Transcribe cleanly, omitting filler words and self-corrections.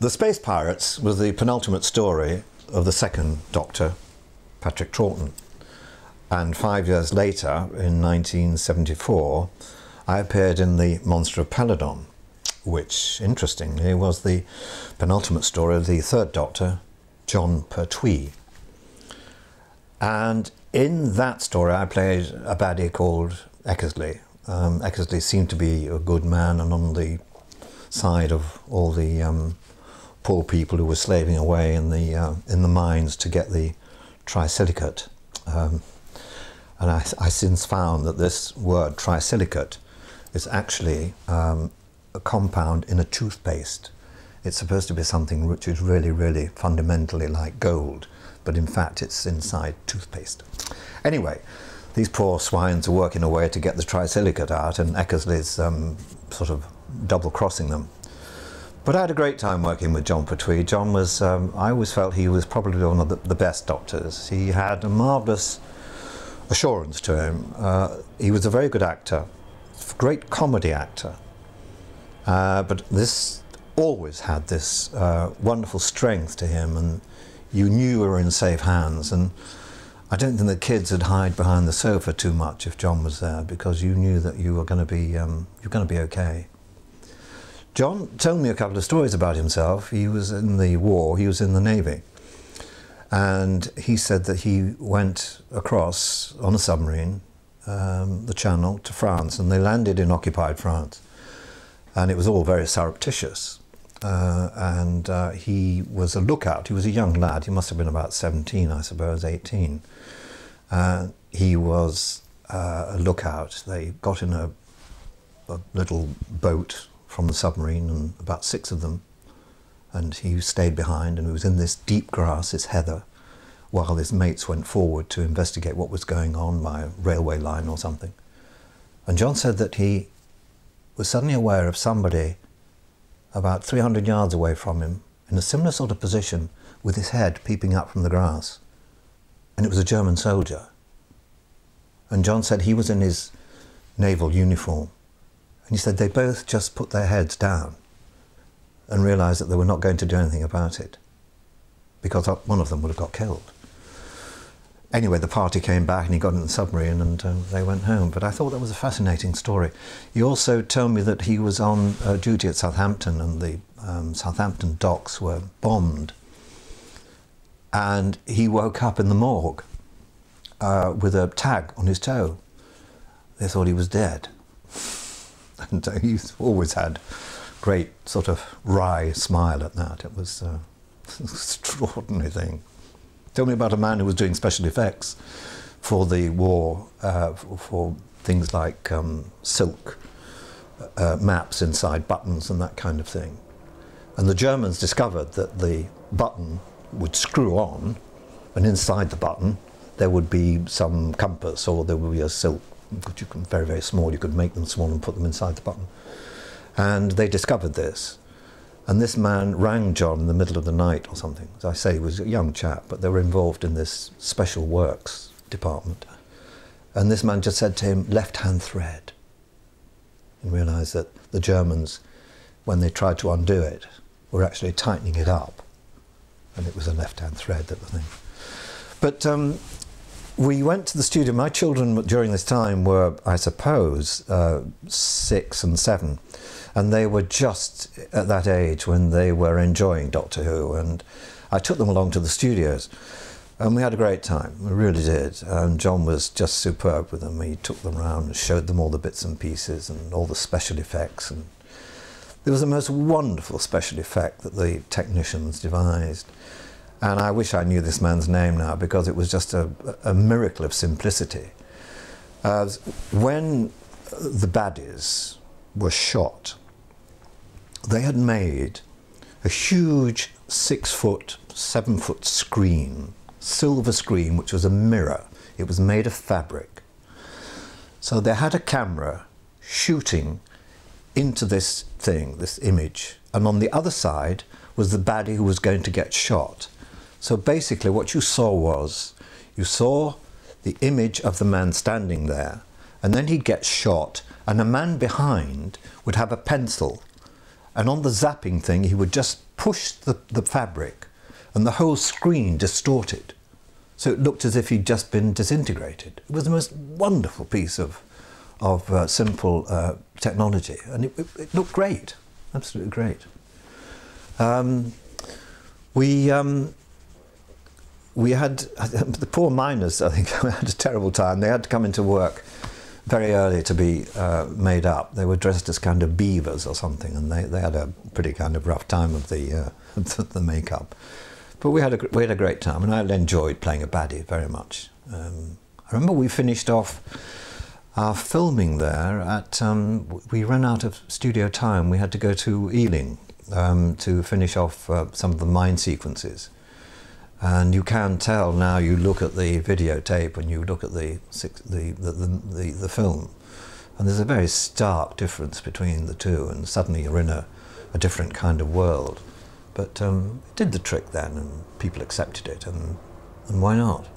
The Space Pirates was the penultimate story of the second Doctor, Patrick Troughton. And 5 years later, in 1974, I appeared in The Monster of Peladon, which, interestingly, was the penultimate story of the third Doctor, Jon Pertwee. And in that story, I played a baddie called Eckersley. Eckersley seemed to be a good man and on the side of all the poor people who were slaving away in the mines to get the trisilicate. And I since found that this word trisilicate is actually a compound in a toothpaste. It's supposed to be something which is really, really fundamentally like gold, but in fact it's inside toothpaste. Anyway, these poor swines are working away to get the trisilicate out, and Eckersley's sort of double-crossing them. But I had a great time working with Jon Pertwee. Jon was, I always felt he was probably one of the best Doctors. He had a marvellous assurance to him. He was a very good actor, a great comedy actor. But this always had this wonderful strength to him, and you knew you were in safe hands. And I don't think the kids would hide behind the sofa too much if Jon was there, because you knew that you were going to be okay. Jon told me a couple of stories about himself. He was in the war, he was in the Navy. And he said that he went across on a submarine, the Channel, to France, and they landed in occupied France. And it was all very surreptitious. He was a lookout. He was a young lad. He must have been about 17, I suppose, 18. He was a lookout. They got in a little boat from the submarine, and about 6 of them, and he stayed behind, and he was in this deep grass, this heather, while his mates went forward to investigate what was going on by a railway line or something. And Jon said that he was suddenly aware of somebody about 300 yards away from him, in a similar sort of position, with his head peeping up from the grass. And it was a German soldier. And Jon said he was in his naval uniform. And he said they both just put their heads down and realised that they were not going to do anything about it, because one of them would have got killed. Anyway, the party came back and he got in the submarine, and they went home. But I thought that was a fascinating story. He also told me that he was on duty at Southampton, and the Southampton docks were bombed. And he woke up in the morgue with a tag on his toe. They thought he was dead. And he's always had great sort of wry smile at that. It was an extraordinary thing. Tell me about a man who was doing special effects for the war, for things like silk maps inside buttons and that kind of thing. And the Germans discovered that the button would screw on, and inside the button there would be some compass, or there would be a silk, which you can, very, very small. You could make them small and put them inside the button. And they discovered this. And this man rang Jon in the middle of the night or something. As I say, he was a young chap, but they were involved in this special works department. And this man just said to him, left-hand thread. And realised that the Germans, when they tried to undo it, were actually tightening it up. And it was a left-hand thread, that was the thing. But we went to the studio. My children during this time were, I suppose, 6 and 7. And they were just at that age when they were enjoying Doctor Who. And I took them along to the studios. And we had a great time. We really did. And Jon was just superb with them. He took them around and showed them all the bits and pieces and all the special effects. And there was the most wonderful special effect that the technicians devised. And I wish I knew this man's name now, because it was just a miracle of simplicity. When the baddies were shot, they had made a huge 6-foot, 7-foot screen, silver screen, which was a mirror. It was made of fabric. So they had a camera shooting into this thing, this image, and on the other side was the baddie who was going to get shot. So basically what you saw the image of the man standing there, and then he'd get shot, and a man behind would have a pencil, and on the zapping thing he would just pushed the fabric and the whole screen distorted. So it looked as if he'd just been disintegrated. It was the most wonderful piece of simple technology, and it looked great, absolutely great. We had, the poor miners, I think, had a terrible time. They had to come into work very early to be made up. They were dressed as kind of beavers or something, and they had a pretty kind of rough time of the makeup. But we had a great time, and I enjoyed playing a baddie very much. I remember we finished off our filming there at, we ran out of studio time. We had to go to Ealing to finish off some of the mine sequences. And you can tell now, you look at the videotape and you look at the film, and there's a very stark difference between the two, and suddenly you're in a different kind of world. But it did the trick then, and people accepted it, and why not?